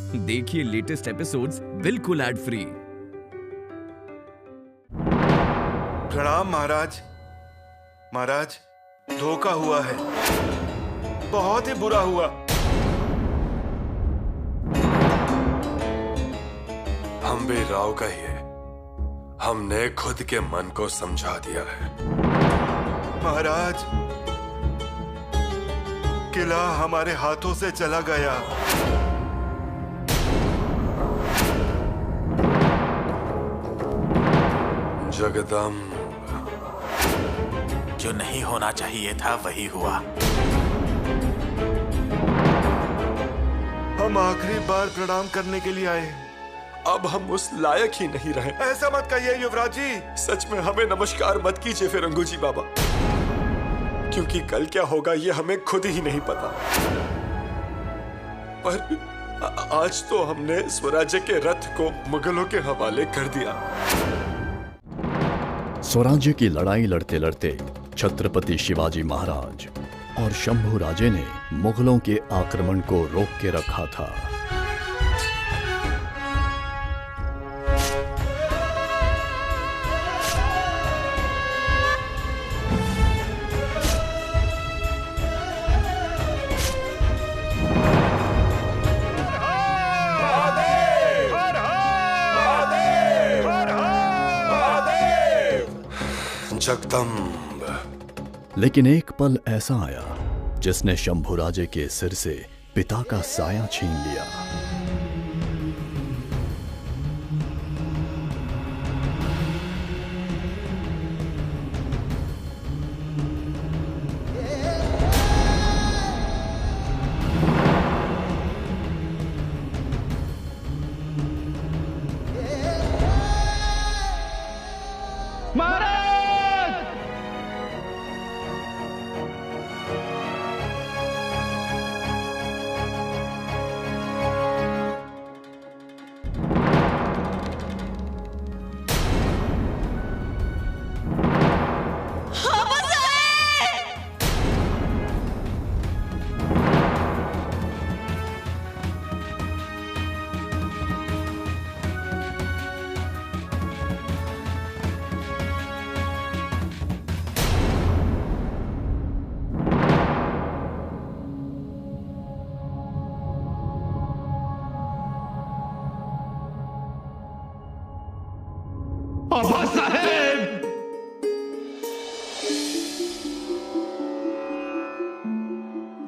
देखिए latest episodes बिल्कुल ad free. प्रणाम महाराज। महाराज, धोखा हुआ है, बहुत ही बुरा हुआ। हम भी राव का ही है। हमने खुद के मन को समझा दिया है। महाराज, किला हमारे हाथों से चला गया। जगदम्ब, जो नहीं होना चाहिए था वही हुआ। हम आखिरी बार प्रणाम करने के लिए आए। अब हम उस लायक ही नहीं रहे। ऐसा मत कहिए युवराज जी। सच में हमें नमस्कार मत कीजिए फिरंगू जी बाबा, क्योंकि कल क्या होगा ये हमें खुद ही नहीं पता। पर आज तो हमने स्वराज्य के रथ को मुगलों के हवाले कर दिया। स्वराज्य की लड़ाई लड़ते लड़ते छत्रपति शिवाजी महाराज और शंभू राजे ने मुगलों के आक्रमण को रोक के रखा था। जगदम्ब, लेकिन एक पल ऐसा आया जिसने शंभू राजे के सिर से पिता का साया छीन लिया।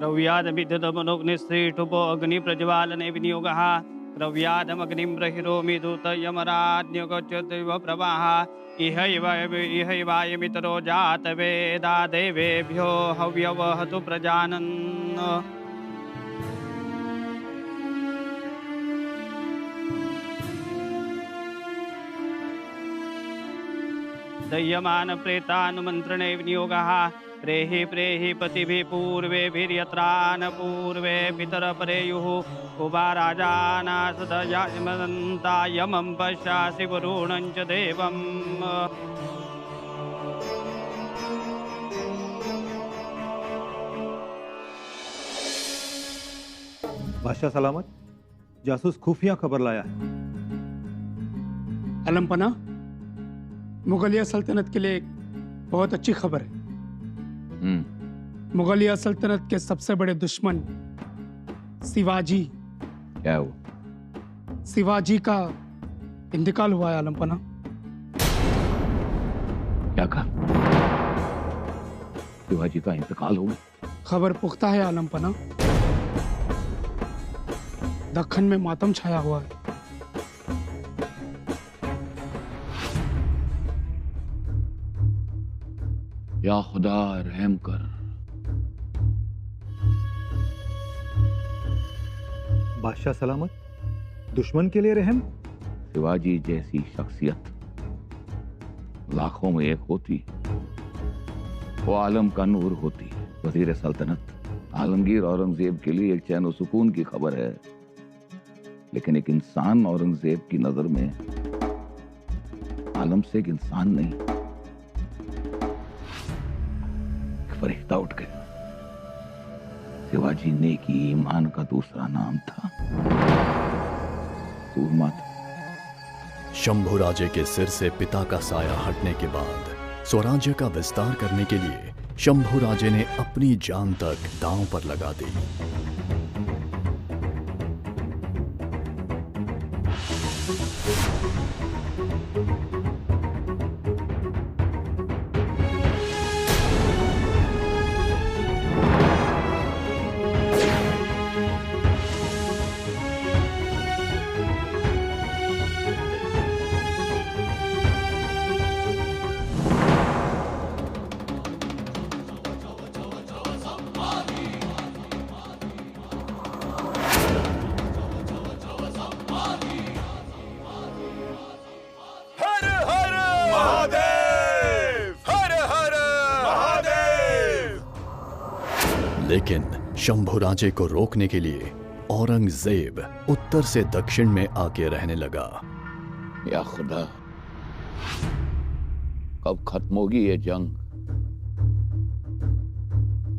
द्रव्यादमिदमनुग्निश्रीठुपो अग्नि प्रज्वालने विनियोगः द्रव्यादमग्निं प्रहिरोमि दूतयमराज्ञगच्छदैव प्रवाह इहैवायमितरो जातवेदा देवेभ्यो हव्यवहतु प्रजानन्। दह्यमान प्रेतानुमन्त्रणे विनियोगः प्रेहि प्रेहि पतिभिः पूर्वेभिर्यत्रान पूर्वे पितर परेयुः उभा राजाना सदयामन्ता यमं पश्यासि वरुणं च देवम्। बादशाह सलामत, जासूस खुफिया खबर लाया है। अलमपना, मुगलिया सल्तनत के लिए एक बहुत अच्छी खबर है। मुगलिया सल्तनत के सबसे बड़े दुश्मन शिवाजी, क्या हुआ? शिवाजी का इंतकाल हुआ है अलमपना। क्या कहा? शिवाजी का इंतकाल हो गया? खबर पुख्ता है आलमपना। दक्खन में मातम छाया हुआ है। या खुदा रहम कर। बादशाह सलामत, दुश्मन के लिए रहम। शिवाजी जैसी शख्सियत लाखों में एक होती, वो आलम का नूर होती। वजीर सल्तनत आलमगीर औरंगजेब के लिए एक चैन और सुकून की खबर है, लेकिन एक इंसान औरंगजेब की नजर में आलम से एक इंसान नहीं, फरिश्ता उठ गया। शिवाजी नेकी ईमान का दूसरा नाम था। सूरमा था। शंभुराजे के सिर से पिता का साया हटने के बाद स्वराज्य का विस्तार करने के लिए शंभुराजे ने अपनी जान तक दांव पर लगा दी। लेकिन शंभुराजे को रोकने के लिए औरंगजेब उत्तर से दक्षिण में आके रहने लगा। या खुदा, कब खत्म होगी ये जंग?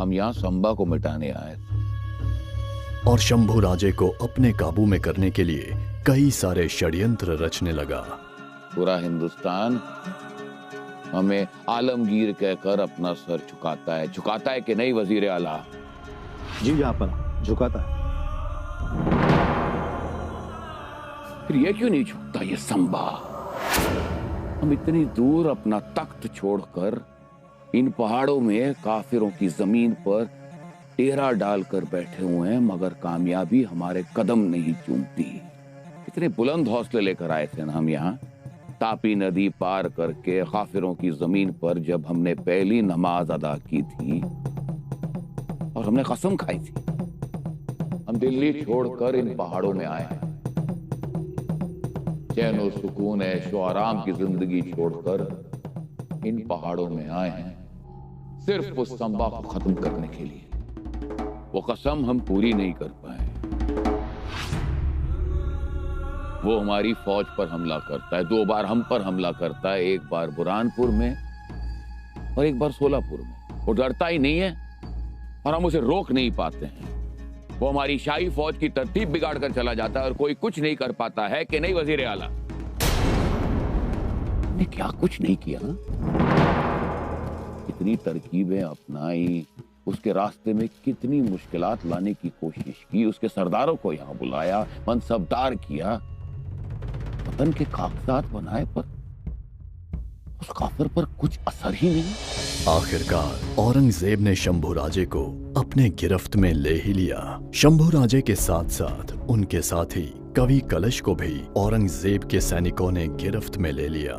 हम यहां संबा को मिटाने आए थे। और शंभुराजे को अपने काबू में करने के लिए कई सारे षड्यंत्र रचने लगा। पूरा हिंदुस्तान हमें आलमगीर कहकर अपना सर झुकाता है कि नहीं वजीर आला? जी जहांपना, झुकाता है। फिर ये क्यों नहीं झुकता ये संबा? हम इतनी दूर अपना तख्त छोड़कर इन पहाड़ों में काफिरों की जमीन पर डेरा डालकर बैठे हुए हैं, मगर कामयाबी हमारे कदम नहीं चूमती। इतने बुलंद हौसले लेकर आए थे ना हम यहाँ, तापी नदी पार करके काफिरों की जमीन पर जब हमने पहली नमाज अदा की थी और हमने कसम खाई थी, हम दिल्ली छोड़कर इन पहाड़ों में आए हैं। चैन और सुकून ऐशो आराम की जिंदगी छोड़कर इन पहाड़ों में आए हैं सिर्फ उस संबा को खत्म करने के लिए। वो कसम हम पूरी नहीं कर पाए। वो हमारी फौज पर हमला करता है, 2 बार हम पर हमला करता है, 1 बार बुरहानपुर में और 1 बार सोलापुर में। वो डरता ही नहीं है और हम उसे रोक नहीं पाते हैं। वो हमारी शाही फौज की तरतीब बिगाड़ कर चला जाता है और कोई कुछ नहीं कर पाता है कि नहीं वजीर आला? ने क्या कुछ नहीं किया? कितनी तरकीबें अपनाई, उसके रास्ते में कितनी मुश्किलात लाने की कोशिश की, उसके सरदारों को यहां बुलाया, मनसबदार किया, वतन के कागजात बनाए, पर उस काफिर पर कुछ असर ही नहीं। आखिरकार औरंगजेब ने शंभुराजे को अपने गिरफ्त में ले ही लिया। शंभुराजे के साथ साथ उनके साथी कवि कलश को भी औरंगजेब के सैनिकों ने गिरफ्त में ले लिया।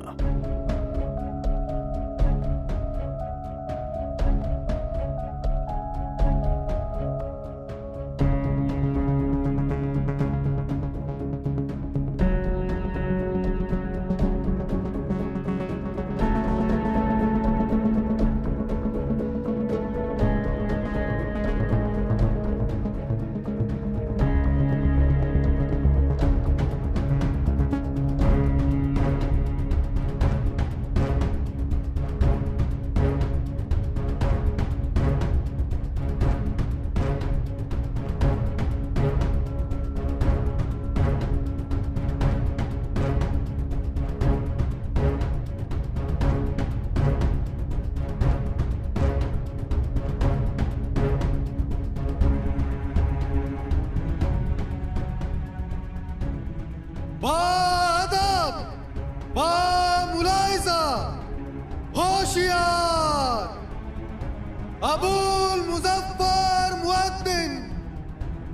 अबुल मुजफ्फर मुअद्दिन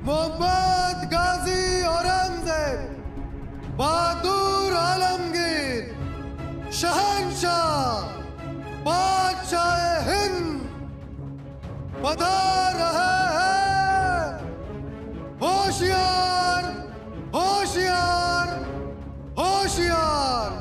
मोहम्मद गाजी औरंगजेब बहादुर आलमगीर शहंशाह बादशाह हिंद पधार रहे हैं। होशियार होशियार होशियार।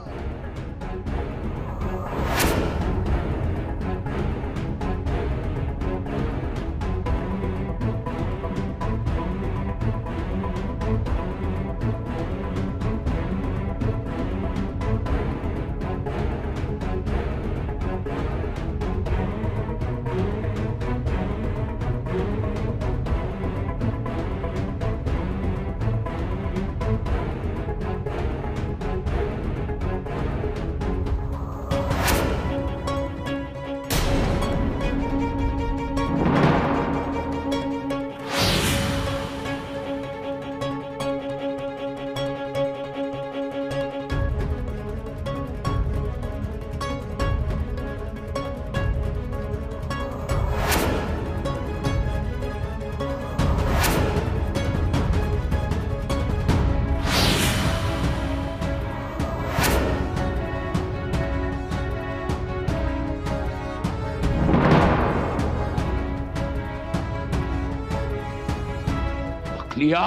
वजीरिया।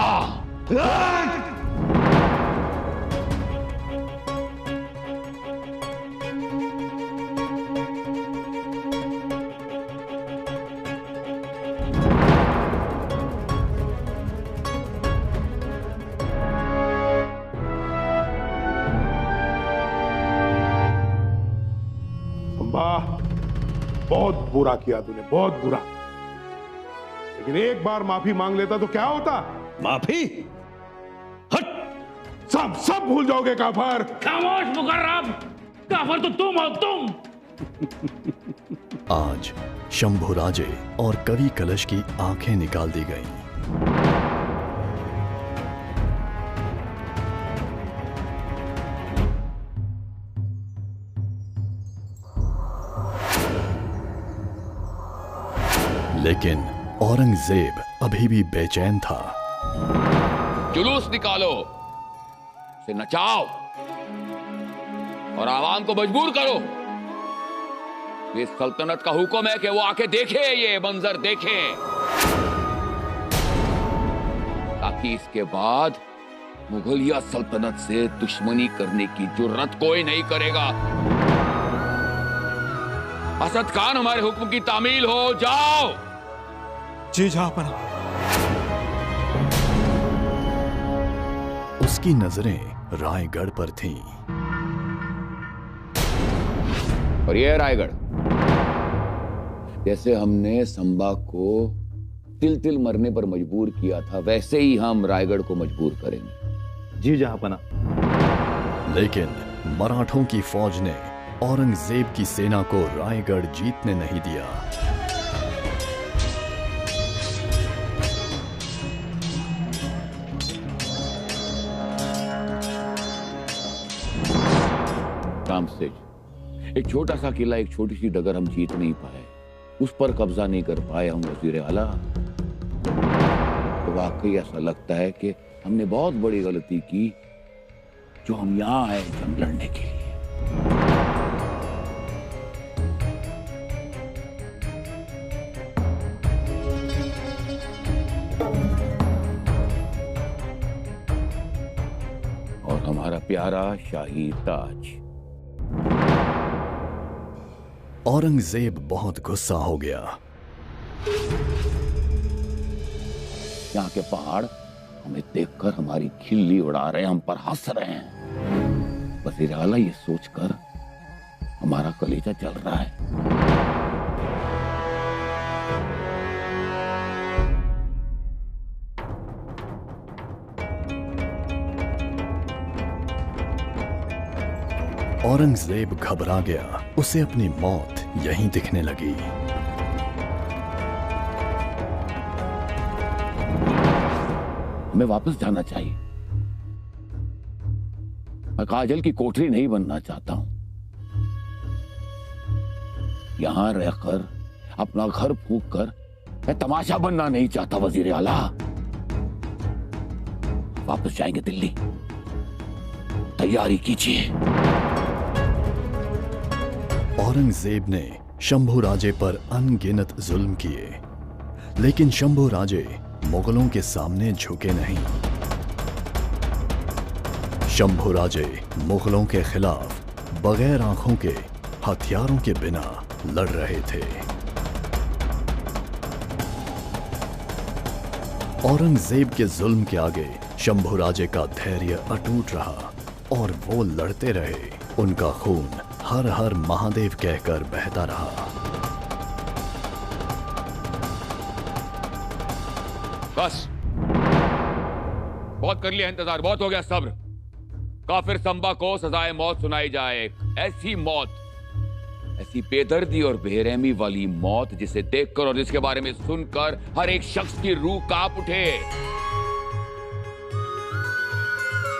बहुत बुरा किया तूने, बहुत बुरा। लेकिन एक बार माफी मांग लेता तो क्या होता? माफी? हट! सब भूल जाओगे काफर। खामोश मुकर्रम, काफर तो तुम हो, तुम। आज शंभुराजे और कवि कलश की आंखें निकाल दी गईं। लेकिन औरंगजेब अभी भी बेचैन था। जुलूस निकालो, उसे नचाओ और आवाम को मजबूर करो। ये सल्तनत का हुक्म है कि वो आके देखे, ये मंजर देखे, ताकि इसके बाद मुगलिया सल्तनत से दुश्मनी करने की जुर्रत कोई नहीं करेगा। असद खान, हमारे हुक्म की तामील हो, जाओ। जी जहांपना। उसकी नजरें रायगढ़ पर थीं। और ये रायगढ़, जैसे हमने संबा को तिल तिल मरने पर मजबूर किया था, वैसे ही हम रायगढ़ को मजबूर करेंगे। जी जहांपना। लेकिन मराठों की फौज ने औरंगजेब की सेना को रायगढ़ जीतने नहीं दिया। एक छोटा सा किला, एक छोटी सी डगर हम जीत नहीं पाए, उस पर कब्जा नहीं कर पाए हम वजीर आला, तो वाकई ऐसा लगता है कि हमने बहुत बड़ी गलती की जो हम यहां आए जंग लड़ने के लिए। और हमारा प्यारा शाही ताज। औरंगजेब बहुत गुस्सा हो गया। यहाँ के पहाड़ हमें देखकर हमारी खिल्ली उड़ा रहे हैं, हम पर हंस रहे हैं। वज़ीर आला, ये सोचकर हमारा कलेजा जल रहा है। औरंगजेब घबरा गया। उसे अपनी मौत यहीं दिखने लगी। हमें वापस जाना चाहिए। मैं काजल की कोठरी नहीं बनना चाहता हूं। यहां रहकर अपना घर फूंक कर मैं तमाशा बनना नहीं चाहता। वजीर आला, वापस जाएंगे दिल्ली, तैयारी कीजिए। औरंगजेब ने शंभुराजे पर अनगिनत जुल्म किए, लेकिन शंभुराजे मुगलों के सामने झुके नहीं। शंभुराजे मुगलों के खिलाफ बगैर आंखों के, हथियारों के बिना लड़ रहे थे। औरंगजेब के जुल्म के आगे शंभुराजे का धैर्य अटूट रहा और वो लड़ते रहे। उनका खून हर हर महादेव कहकर बहता रहा। बस, बहुत कर लिया इंतजार, बहुत हो गया सब्र। काफिर संबा को सजाए मौत सुनाई जाए, ऐसी मौत, ऐसी बेदर्दी और बेरहमी वाली मौत जिसे देखकर और जिसके बारे में सुनकर हर एक शख्स की रूह कांप उठे।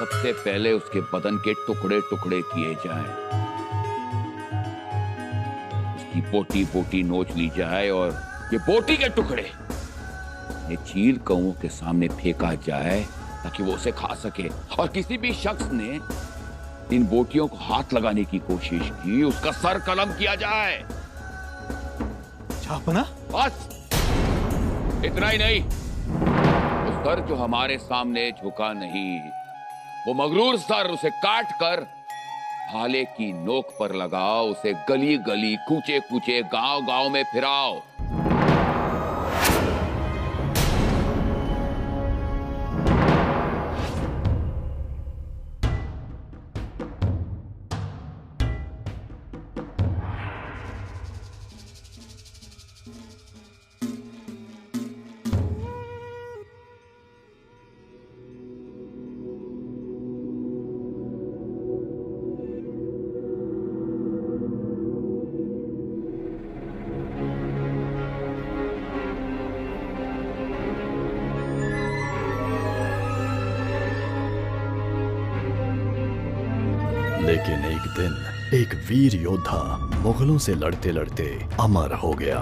सबसे पहले उसके बदन के टुकड़े टुकड़े किए जाएं, उसकी बोटी बोटी नोच ली जाए और ये बोटी के टुकड़े चील कौओं के सामने फेंका जाए ताकि वो उसे खा सके। और किसी भी शख्स ने इन बोटियों को हाथ लगाने की कोशिश की, उसका सर कलम किया जाए। छापना? बस इतना ही नहीं, उस सर जो हमारे सामने झुका नहीं, वो मगरूर सर उसे काट कर भाले की नोक पर लगाओ, उसे गली गली कूचे कूचे गांव गांव में फिराओ। लेकिन एक दिन एक वीर योद्धा मुगलों से लड़ते लड़ते अमर हो गया।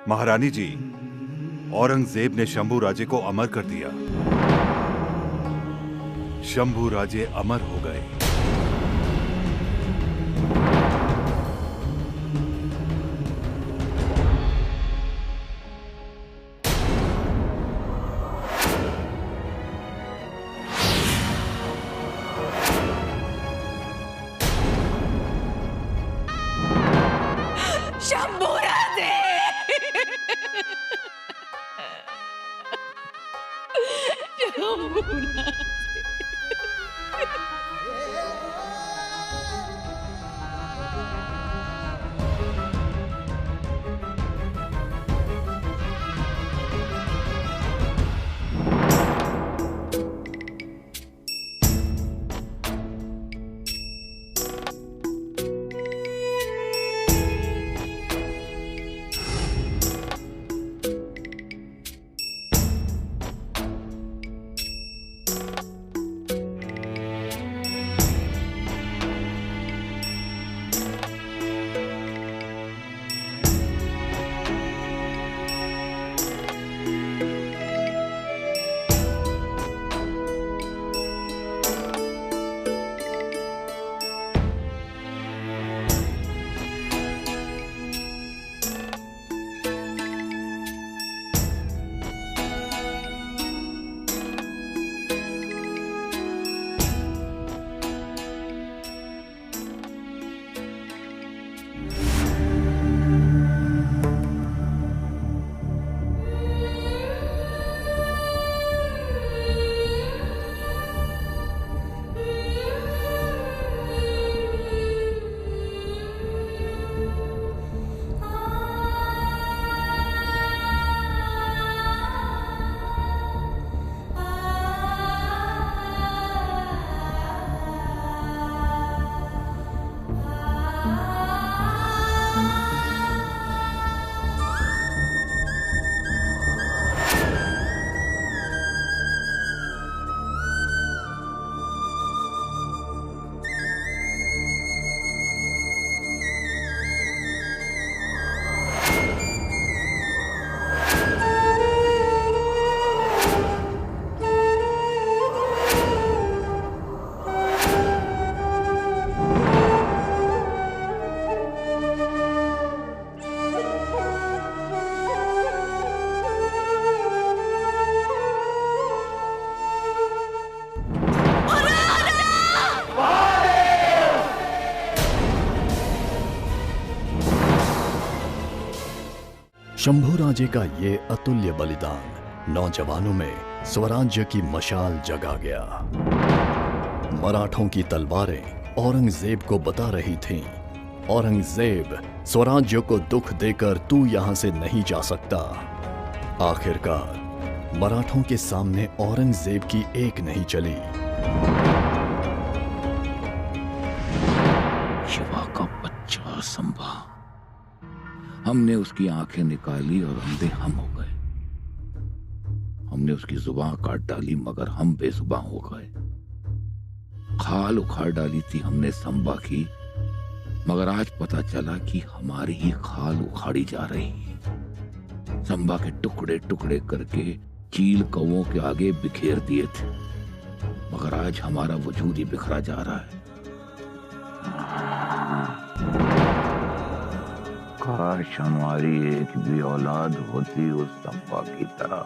महारानी जी, औरंगजेब ने शंभू राजे को अमर कर दिया। शंभू राजे अमर हो गए। शंभू राजे शंभू राजे का ये अतुल्य बलिदान नौजवानों में स्वराज्य की मशाल जगा गया। मराठों की तलवारें औरंगजेब को बता रही थीं, औरंगजेब, स्वराज्य को दुख देकर तू यहां से नहीं जा सकता। आखिरकार मराठों के सामने औरंगजेब की एक नहीं चली। शिवा का बच्चा संभा, हमने उसकी आंखें निकाली और अंधे हम हो गए। हमने उसकी जुबान काट डाली मगर हम बेजुबान हो गए। खाल उखाड़ डाली थी हमने संभा की, मगर आज पता चला कि हमारी ही खाल उखाड़ी जा रही है। संभा के टुकड़े टुकड़े करके चील कौवों के आगे बिखेर दिए थे, मगर आज हमारा वजूद ही बिखरा जा रहा है। काश हमारी एक भी औलाद होती उस संभा की तरह,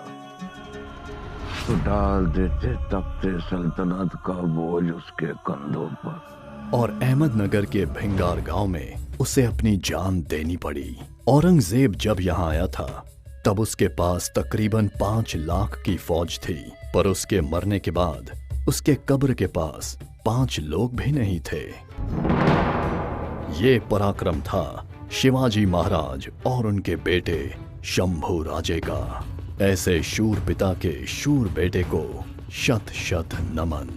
तो डाल देते तख्ते सल्तनत का बोझ उसके कंधों पर। और अहमदनगर के भिंगार गांव में उसे अपनी जान देनी पड़ी। औरंगजेब जब यहाँ आया था तब उसके पास तकरीबन 5 लाख की फौज थी, पर उसके मरने के बाद उसके कब्र के पास 5 लोग भी नहीं थे। ये पराक्रम था शिवाजी महाराज और उनके बेटे शंभू राजे का। ऐसे शूर पिता के शूर बेटे को शत शत नमन।